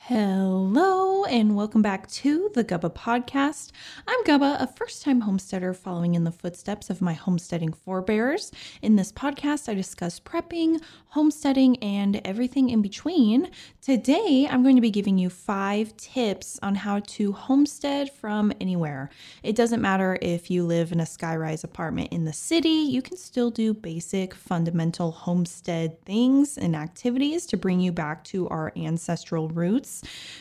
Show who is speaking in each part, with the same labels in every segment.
Speaker 1: Hello and welcome back to the Gubba podcast. I'm Gubba, a first-time homesteader following in the footsteps of my homesteading forebears. In this podcast, I discuss prepping, homesteading, and everything in between. Today, I'm going to be giving you 5 tips on how to homestead from anywhere. It doesn't matter if you live in a skyrise apartment in the city, you can still do basic fundamental homestead things and activities to bring you back to our ancestral roots.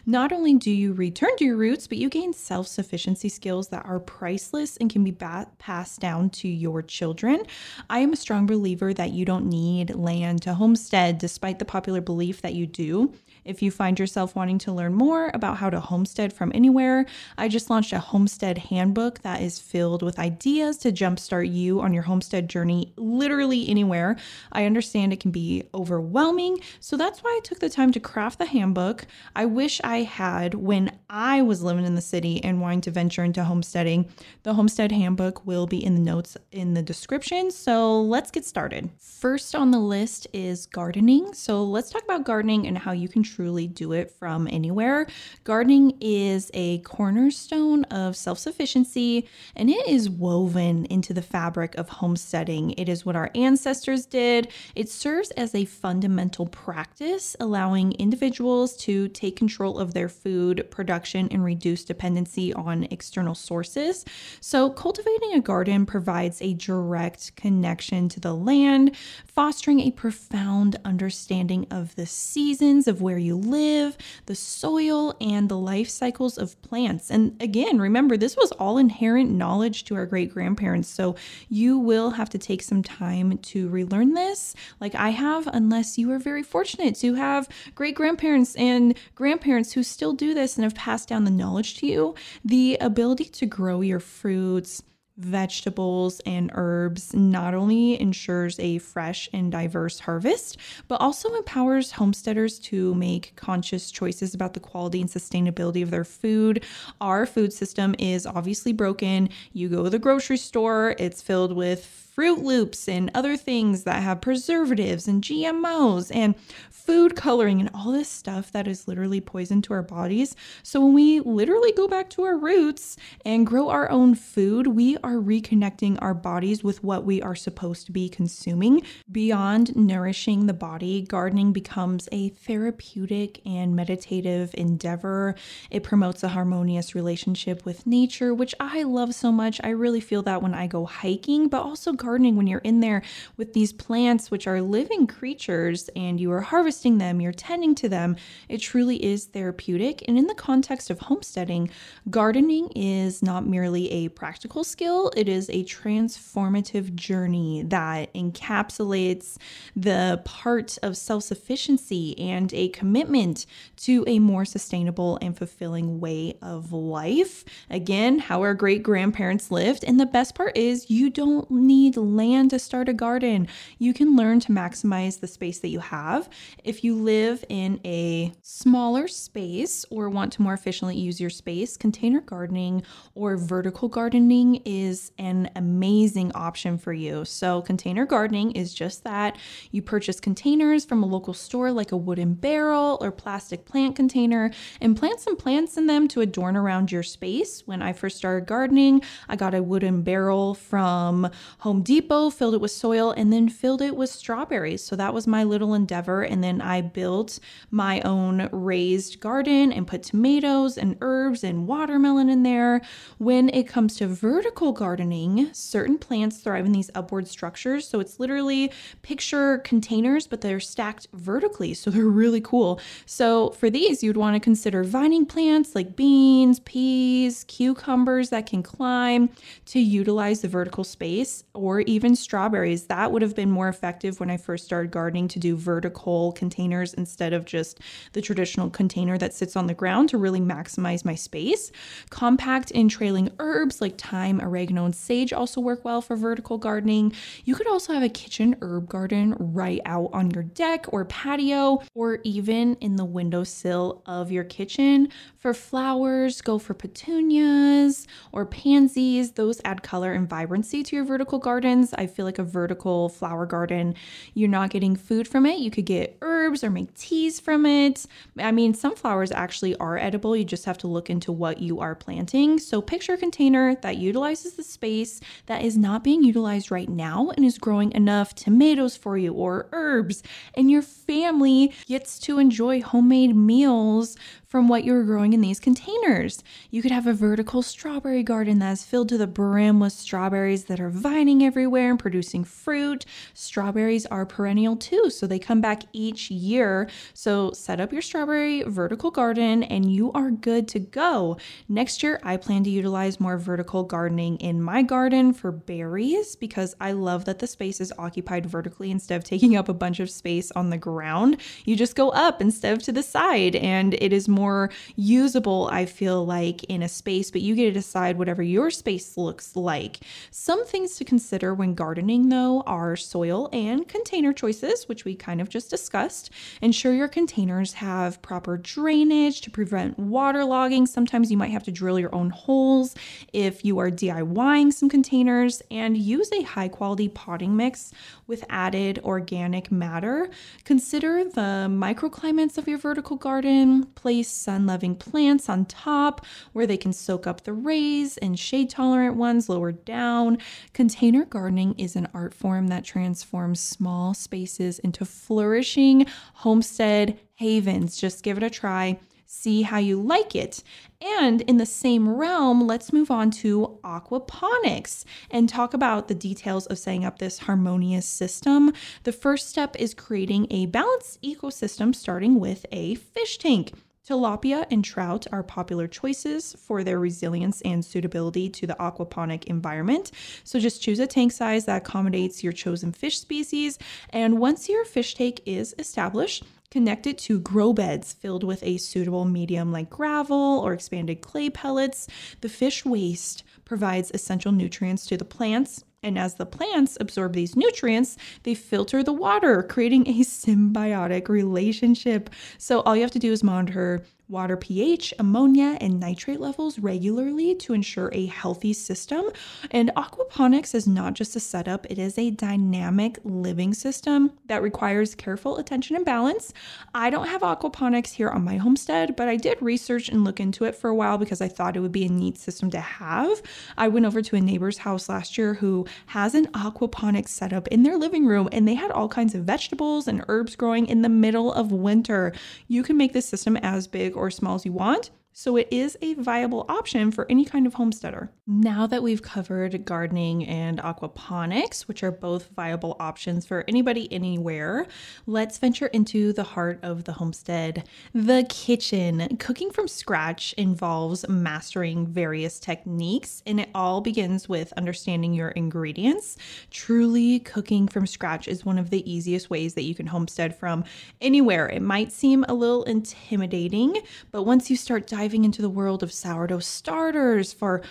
Speaker 1: Not only do you return to your roots, but you gain self-sufficiency skills that are priceless and can be passed down to your children. I am a strong believer that you don't need land to homestead, despite the popular belief that you do. If you find yourself wanting to learn more about how to homestead from anywhere, I just launched a homestead handbook that is filled with ideas to jumpstart you on your homestead journey literally anywhere. I understand it can be overwhelming, so that's why I took the time to craft the handbook. I wish I had when I was living in the city and wanting to venture into homesteading. The homestead handbook will be in the notes in the description, so let's get started. First on the list is gardening. So let's talk about gardening and how you can truly do it from anywhere. Gardening is a cornerstone of self-sufficiency, and it is woven into the fabric of homesteading. It is what our ancestors did. It serves as a fundamental practice, allowing individuals to take control of their food production and reduce dependency on external sources. So cultivating a garden provides a direct connection to the land, fostering a profound understanding of the seasons of where you live, the soil, and the life cycles of plants. And again, remember, this was all inherent knowledge to our great-grandparents, so you will have to take some time to relearn this, like I have, unless you are very fortunate to have great-grandparents and grandparents who still do this and have passed down the knowledge to you. The ability to grow your fruits, vegetables, and herbs not only ensures a fresh and diverse harvest, but also empowers homesteaders to make conscious choices about the quality and sustainability of their food. Our food system is obviously broken. You go to the grocery store, it's filled with Fruit Loops and other things that have preservatives and GMOs and food coloring and all this stuff that is literally poison to our bodies. So when we literally go back to our roots and grow our own food, we are reconnecting our bodies with what we are supposed to be consuming. Beyond nourishing the body, gardening becomes a therapeutic and meditative endeavor. It promotes a harmonious relationship with nature, which I love so much. I really feel that when I go hiking, but also gardening when you're in there with these plants, which are living creatures, and you are harvesting them, you're tending to them. It truly is therapeutic. And in the context of homesteading, gardening is not merely a practical skill, it is a transformative journey that encapsulates the part of self-sufficiency and a commitment to a more sustainable and fulfilling way of life. Again, how our great-grandparents lived. And the best part is you don't need land to start a garden. You can learn to maximize the space that you have. If you live in a smaller space or want to more efficiently use your space, container gardening or vertical gardening is an amazing option for you. So container gardening is just that. You purchase containers from a local store like a wooden barrel or plastic plant container and plant some plants in them to adorn around your space. When I first started gardening, I got a wooden barrel from Home Depot, filled it with soil, and then filled it with strawberries. So that was my little endeavor. And then I built my own raised garden and put tomatoes and herbs and watermelon in there. When it comes to vertical gardening, certain plants thrive in these upward structures. So it's literally picture containers, but they're stacked vertically. So they're really cool. So for these, you'd want to consider vining plants like beans, peas, cucumbers that can climb to utilize the vertical space, or even strawberries. That would have been more effective when I first started gardening, to do vertical containers instead of just the traditional container that sits on the ground, to really maximize my space. Compact and trailing herbs like thyme, oregano, and sage also work well for vertical gardening. You could also have a kitchen herb garden right out on your deck or patio, or even in the windowsill of your kitchen. For flowers, go for petunias or pansies. Those add color and vibrancy to your vertical garden gardens. I feel like a vertical flower garden, you're not getting food from it. You could get herbs or make teas from it. I mean, some flowers actually are edible. You just have to look into what you are planting. So picture a container that utilizes the space that is not being utilized right now and is growing enough tomatoes for you or herbs, and your family gets to enjoy homemade meals from what you're growing in these containers. You could have a vertical strawberry garden that is filled to the brim with strawberries that are vining everywhere and producing fruit. Strawberries are perennial too, so they come back each year. So set up your strawberry vertical garden and you are good to go. Next year, I plan to utilize more vertical gardening in my garden for berries because I love that the space is occupied vertically instead of taking up a bunch of space on the ground. You just go up instead of to the side, and it is more usable, I feel like, in a space, but you get to decide whatever your space looks like. Some things to consider when gardening, though, are soil and container choices, which we kind of just discussed. Ensure your containers have proper drainage to prevent waterlogging. Sometimes you might have to drill your own holes if you are DIYing some containers, and use a high quality potting mix with added organic matter. Consider the microclimates of your vertical garden. Place sun-loving plants on top where they can soak up the rays, and shade-tolerant ones lower down. Container gardening is an art form that transforms small spaces into flourishing homestead havens. Just give it a try. See how you like it. And in the same realm, let's move on to aquaponics and talk about the details of setting up this harmonious system. The first step is creating a balanced ecosystem, starting with a fish tank. Tilapia and trout are popular choices for their resilience and suitability to the aquaponic environment. So just choose a tank size that accommodates your chosen fish species. And once your fish tank is established, connect it to grow beds filled with a suitable medium like gravel or expanded clay pellets. The fish waste provides essential nutrients to the plants, and as the plants absorb these nutrients, they filter the water, creating a symbiotic relationship. So all you have to do is monitor water pH, ammonia, and nitrate levels regularly to ensure a healthy system. And aquaponics is not just a setup, it is a dynamic living system that requires careful attention and balance. I don't have aquaponics here on my homestead, but I did research and look into it for a while because I thought it would be a neat system to have. I went over to a neighbor's house last year who has an aquaponics setup in their living room, and they had all kinds of vegetables and herbs growing in the middle of winter. You can make this system as big or small as you want. So it is a viable option for any kind of homesteader. Now that we've covered gardening and aquaponics, which are both viable options for anybody anywhere, let's venture into the heart of the homestead, the kitchen. Cooking from scratch involves mastering various techniques, and it all begins with understanding your ingredients. Truly, cooking from scratch is one of the easiest ways that you can homestead from anywhere. It might seem a little intimidating, but once you start diving into the world of sourdough starters for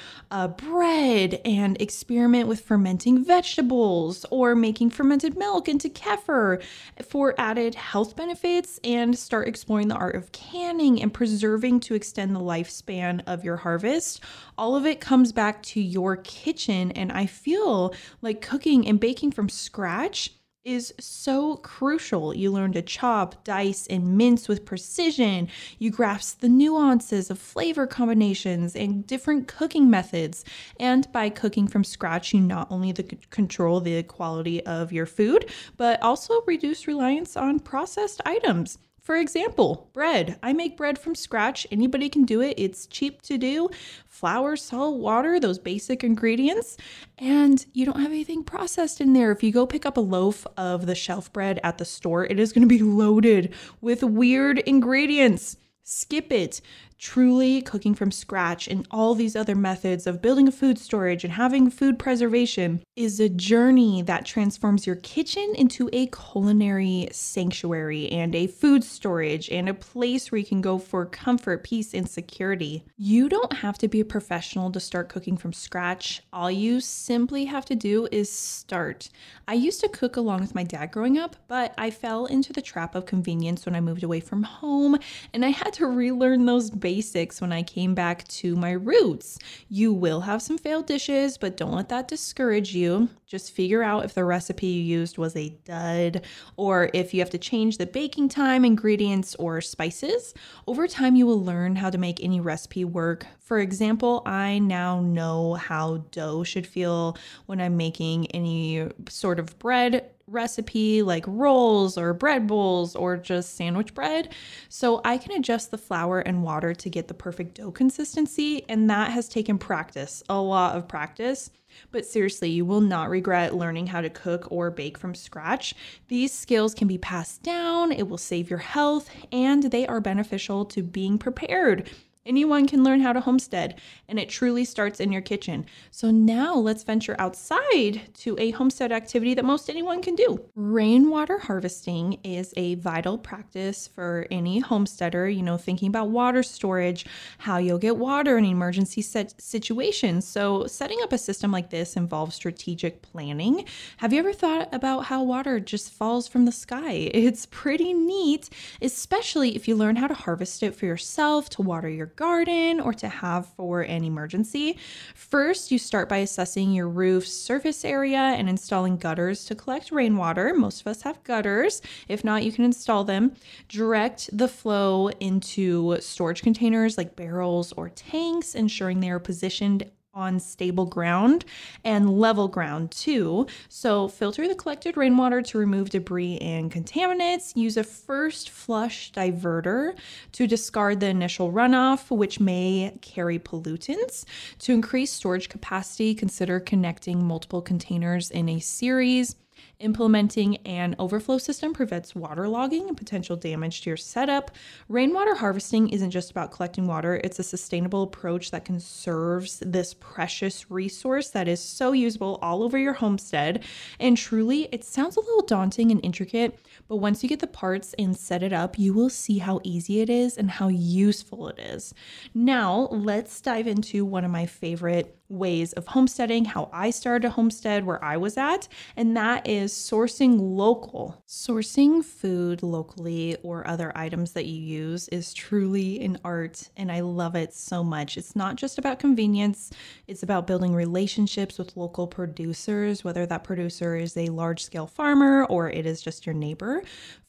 Speaker 1: bread, and experiment with fermenting vegetables or making fermented milk into kefir for added health benefits, and start exploring the art of canning and preserving to extend the lifespan of your harvest. All of it comes back to your kitchen, and I feel like cooking and baking from scratch is so crucial. You learn to chop, dice, and mince with precision. You grasp the nuances of flavor combinations and different cooking methods. And by cooking from scratch, you not only control the quality of your food, but also reduce reliance on processed items. For example, bread. I make bread from scratch. Anybody can do it. It's cheap to do. Flour, salt, water, those basic ingredients. And you don't have anything processed in there. If you go pick up a loaf of the shelf bread at the store, it is going to be loaded with weird ingredients. Skip it. Truly, cooking from scratch and all these other methods of building a food storage and having food preservation is a journey that transforms your kitchen into a culinary sanctuary and a food storage and a place where you can go for comfort, peace, and security. You don't have to be a professional to start cooking from scratch. All you simply have to do is start. I used to cook along with my dad growing up, but I fell into the trap of convenience when I moved away from home, and I had to relearn those basics basics when I came back to my roots. You will have some failed dishes, but don't let that discourage you. Just figure out if the recipe you used was a dud, or if you have to change the baking time, ingredients, or spices. Over time, you will learn how to make any recipe work. For example, I now know how dough should feel when I'm making any sort of bread recipe like rolls or bread bowls or just sandwich bread. So I can adjust the flour and water to get the perfect dough consistency, and that has taken practice, a lot of practice. But seriously, you will not regret learning how to cook or bake from scratch. These skills can be passed down, it will save your health, and they are beneficial to being prepared. Anyone can learn how to homestead, and it truly starts in your kitchen. So now let's venture outside to a homestead activity that most anyone can do. Rainwater harvesting is a vital practice for any homesteader, thinking about water storage, how you'll get water in emergency situations. So setting up a system like this involves strategic planning. Have you ever thought about how water just falls from the sky? It's pretty neat, especially if you learn how to harvest it for yourself, to water your garden, or to have for an emergency. First, you start by assessing your roof's surface area and installing gutters to collect rainwater. Most of us have gutters. If not, you can install them. Direct the flow into storage containers like barrels or tanks, ensuring they are positioned on stable ground and level ground too. So filter the collected rainwater to remove debris and contaminants. Use a first flush diverter to discard the initial runoff, which may carry pollutants. To increase storage capacity, consider connecting multiple containers in a series. Implementing an overflow system prevents waterlogging and potential damage to your setup. Rainwater harvesting isn't just about collecting water. It's a sustainable approach that conserves this precious resource that is so usable all over your homestead. And truly, it sounds a little daunting and intricate, but once you get the parts and set it up, you will see how easy it is and how useful it is. Now, let's dive into one of my favorite ways of homesteading, how I started a homestead where I was at, and that is sourcing local. Sourcing food locally or other items that you use is truly an art, and I love it so much. It's not just about convenience, it's about building relationships with local producers, whether that producer is a large-scale farmer or it is just your neighbor.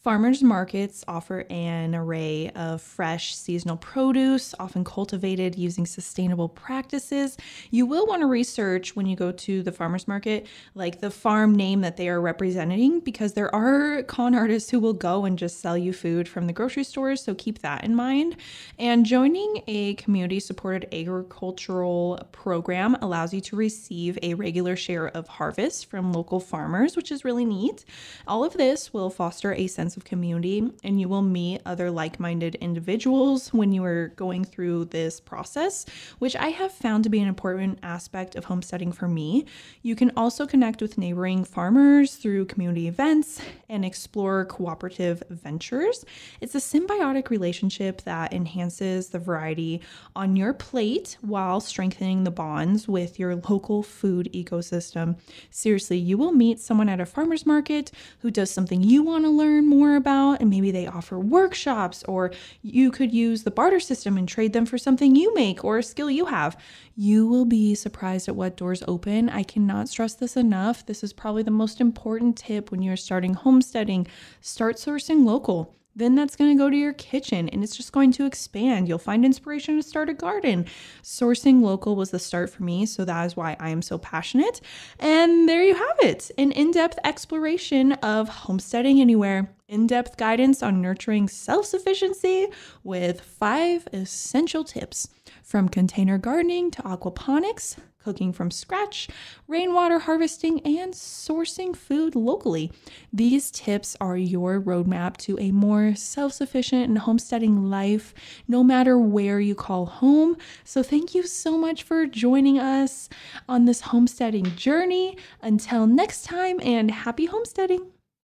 Speaker 1: Farmers markets offer an array of fresh seasonal produce, often cultivated using sustainable practices. You will want to research when you go to the farmers market, like the farm name that they are representing, because there are con artists who will go and just sell you food from the grocery stores. So keep that in mind. And joining a community supported agricultural program allows you to receive a regular share of harvest from local farmers, which is really neat. All of this will foster a sense of community, and you will meet other like-minded individuals when you are going through this process, which I have found to be an important aspect of homesteading for me. You can also connect with neighboring farmers through community events and explore cooperative ventures. It's a symbiotic relationship that enhances the variety on your plate while strengthening the bonds with your local food ecosystem. Seriously, you will meet someone at a farmer's market who does something you want to learn more about, and maybe they offer workshops, or you could use the barter system and trade them for something you make or a skill you have. You will be surprised at what doors open. I cannot stress this enough. This is probably the most important tip when you're starting homesteading. Start sourcing local. Then that's going to go to your kitchen and it's just going to expand. You'll find inspiration to start a garden. Sourcing local was the start for me, so that is why I am so passionate. And there you have it, an in-depth exploration of homesteading anywhere. In-depth guidance on nurturing self-sufficiency with 5 essential tips, from container gardening to aquaponics, cooking from scratch, rainwater harvesting, and sourcing food locally. These tips are your roadmap to a more self-sufficient and homesteading life, no matter where you call home. So thank you so much for joining us on this homesteading journey. Until next time, and happy homesteading.